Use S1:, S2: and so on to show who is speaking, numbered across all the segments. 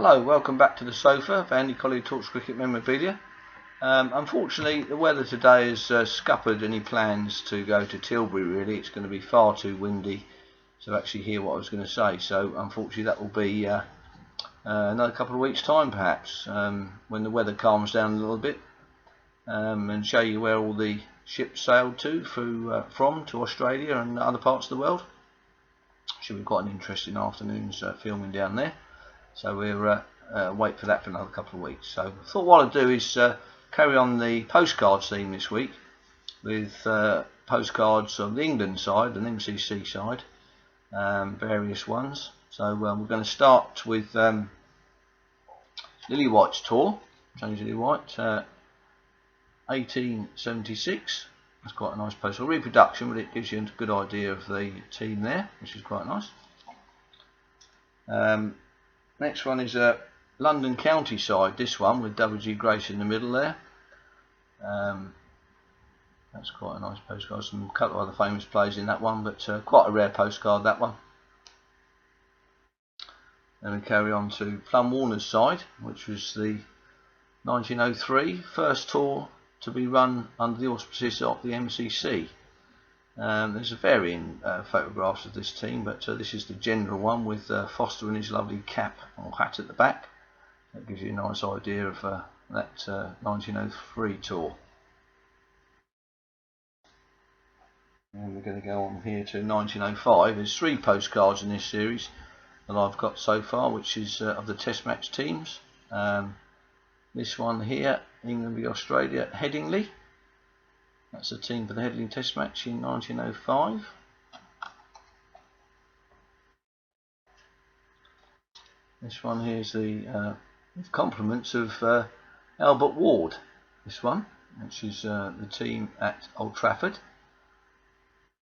S1: Hello, welcome back to the sofa of Andy Collier-talks cricket memorabilia. Unfortunately, the weather today has scuppered any plans to go to Tilbury. Really, it's going to be far too windy to actually hear what I was going to say. So, unfortunately, that will be another couple of weeks' time, perhaps, when the weather calms down a little bit, and show you where all the ships sailed to from to Australia and other parts of the world. Should be quite an interesting afternoon's filming down there. So we'll wait for that for another couple of weeks. So I thought what I'd do is carry on the postcards theme this week with postcards on the England side and MCC side, various ones. So we're going to start with Lily White's tour, James Lily White, 1876. That's quite a nice postcard. Reproduction, but it gives you a good idea of the team there, which is quite nice. Next one is London County side, this one with W.G. Grace in the middle there. That's quite a nice postcard. Some couple of other famous players in that one, but quite a rare postcard, that one. Then we carry on to Plum Warner's side, which was the 1903 first tour to be run under the auspices of the MCC. There's a varying photographs of this team, but this is the general one with Foster and his lovely cap or hat at the back. That gives you a nice idea of that 1903 tour. And we're going to go on here to 1905. There's 3 postcards in this series that I've got so far, which is of the Test match teams. This one here, England v Australia, Headingley. That's the team for the Headingley Test match in 1905. This one here is the compliments of Albert Ward. This one, which is the team at Old Trafford,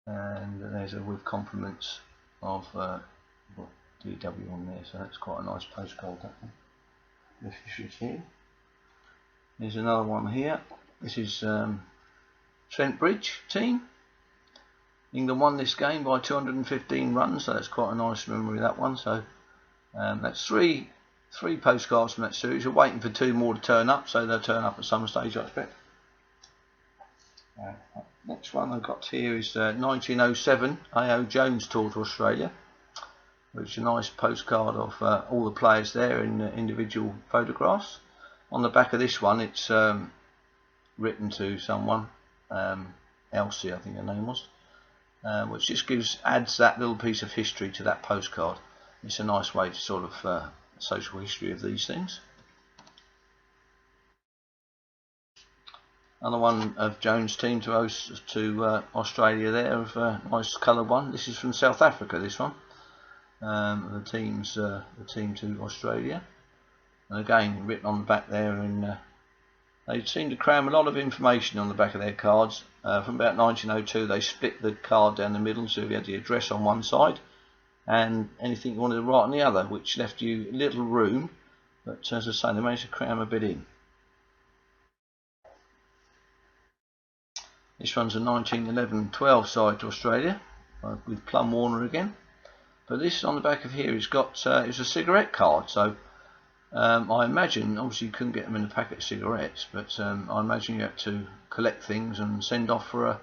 S1: and there's a with compliments of DW on there. So that's quite a nice postcard. That one. The officials here. There's another one here. This is Trent Bridge team. England won this game by 215 runs, so that's quite a nice memory, that one. So that's three postcards from that series. We're waiting for 2 more to turn up, so they'll turn up at some stage, I expect. Next one I've got here is 1907 A.O. Jones tour to Australia, which is a nice postcard of all the players there in individual photographs. On the back of this one, it's written to someone, Elsie, I think her name was, which just adds that little piece of history to that postcard. It's a nice way to sort of social history of these things. Another one of Jones' team to Australia there, of a nice coloured one. This is from South Africa, this one. The team to Australia. And again, written on the back there, and they seem to cram a lot of information on the back of their cards. From about 1902, they split the card down the middle, so you had the address on one side and anything you wanted to write on the other, which left you little room. But as I say, they managed to cram a bit in. This one's a 1911-12 side to Australia, with Plum Warner again. But this on the back of here has got it's a cigarette card, so I imagine, obviously you couldn't get them in a packet of cigarettes, but I imagine you have to collect things and send off for a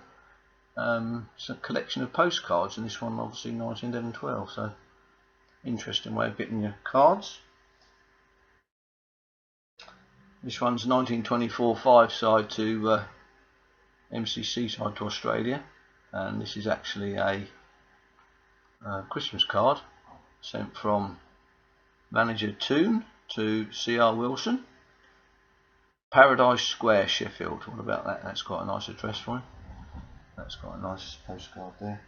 S1: collection of postcards, and this one obviously 1911-12, so interesting way of getting your cards. This one's 1924-5 side to MCC side to Australia, and this is actually a Christmas card sent from manager Toon to C.R. Wilson, Paradise Square, Sheffield. What about that? That's quite a nice address for him. That's quite a nice postcard there.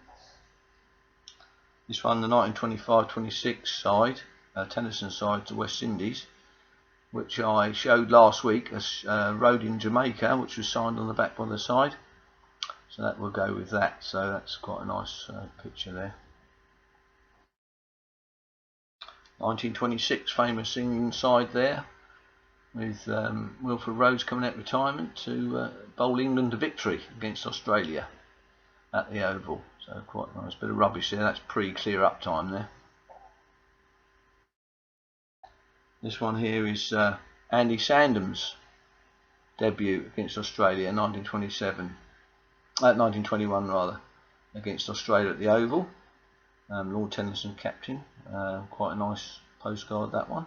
S1: This one, the 1925-26 side, Tennyson side to West Indies, which I showed last week, a road in Jamaica, which was signed on the back by the side. So that will go with that. So that's quite a nice picture there. 1926 famous England side there, with Wilfred Rhodes coming out of retirement to bowl England to victory against Australia at the Oval. So quite a nice bit of rubbish there. That's pre-clear up time there. This one here is Andy Sandham's debut against Australia in 1921 rather, against Australia at the Oval. Lord Tennyson captain. Quite a nice postcard, that one.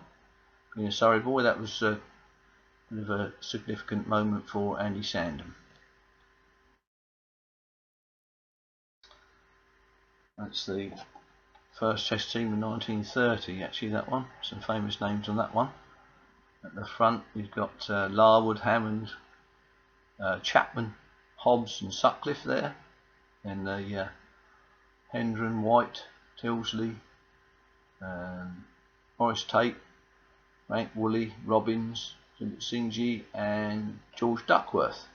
S1: Being a Surrey boy, that was a bit of a significant moment for Andy Sandham. That's the first Test team in 1930, actually, that one. Some famous names on that one. At the front we've got Larwood, Hammond, Chapman, Hobbs and Sutcliffe there. Then Hendren, White, Tilsley, Morris Tate, Frank Woolley, Robbins, Singhi and George Duckworth.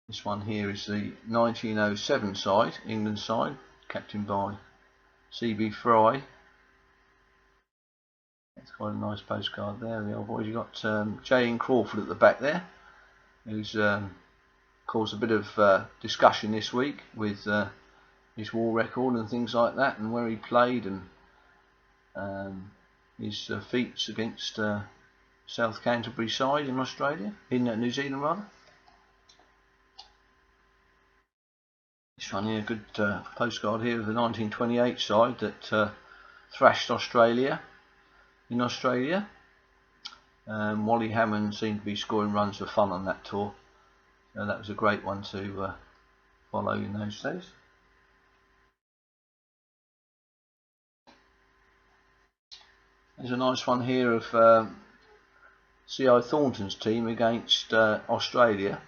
S1: This one here is the 1907 side, England side, captained by C.B. Fry. That's quite a nice postcard there, the old boys. You've got J.N. Crawford at the back there, who's caused a bit of discussion this week with his war record and things like that, and where he played, and his feats against South Canterbury side in Australia, in New Zealand rather. This one here, good postcard here of the 1928 side that thrashed Australia in Australia. Wally Hammond seemed to be scoring runs for fun on that tour, so that was a great one to follow in those days. There's a nice one here of C.I. Thornton's team against Australia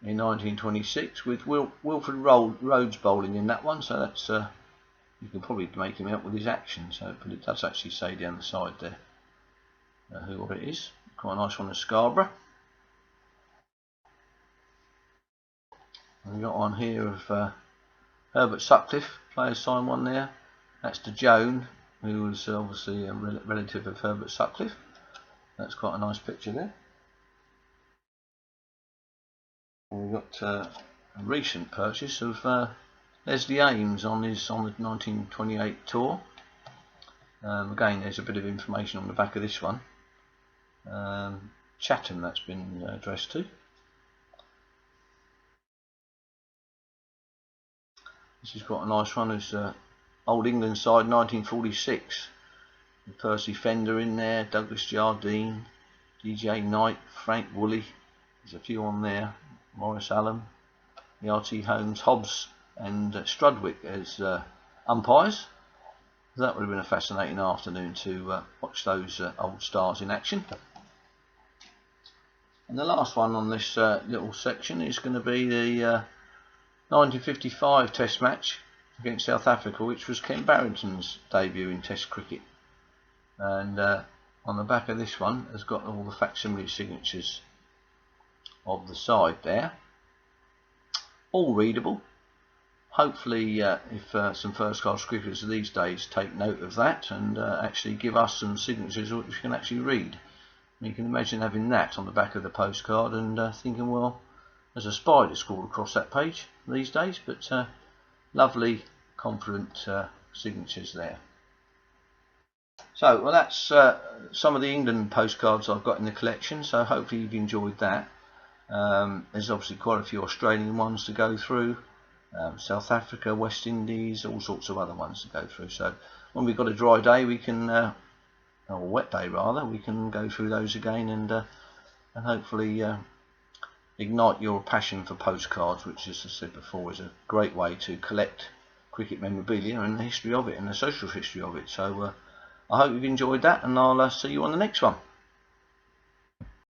S1: in 1926, with Wilfred Rhodes bowling in that one, so that's you can probably make him out with his action, so, but it does actually say down the side there who it is. Quite a nice one of Scarborough. We've got one here of Herbert Sutcliffe, players sign one there. That's to Joan, who was obviously a relative of Herbert Sutcliffe. That's quite a nice picture there. We've got a recent purchase of Leslie Ames on the 1928 tour. Again, there's a bit of information on the back of this one. Chatham, that's been addressed to. This is quite a nice one. It's Old England side 1946. With Percy Fender in there, Douglas Jardine, DJ Knight, Frank Woolley. There's a few on there. Morris Allen, R.T. Holmes, Hobbs and Strudwick as umpires. That would have been a fascinating afternoon to watch those old stars in action. And the last one on this little section is going to be the 1955 Test match against South Africa, which was Ken Barrington's debut in Test cricket. And on the back of this one has got all the facsimile signatures of the side there, all readable. Hopefully if some first class cricketers these days take note of that and actually give us some signatures which we can actually read. And you can imagine having that on the back of the postcard and thinking, well, there's a spider crawled across that page these days, but lovely confident signatures there. So, well, that's some of the England postcards I've got in the collection, so hopefully you've enjoyed that. There's obviously quite a few Australian ones to go through, South Africa, West Indies, all sorts of other ones to go through. So when we've got a dry day, we can, or a wet day rather, we can go through those again and hopefully ignite your passion for postcards, which, as I said before, is a great way to collect cricket memorabilia and the history of it and the social history of it. So I hope you've enjoyed that, and I'll see you on the next one.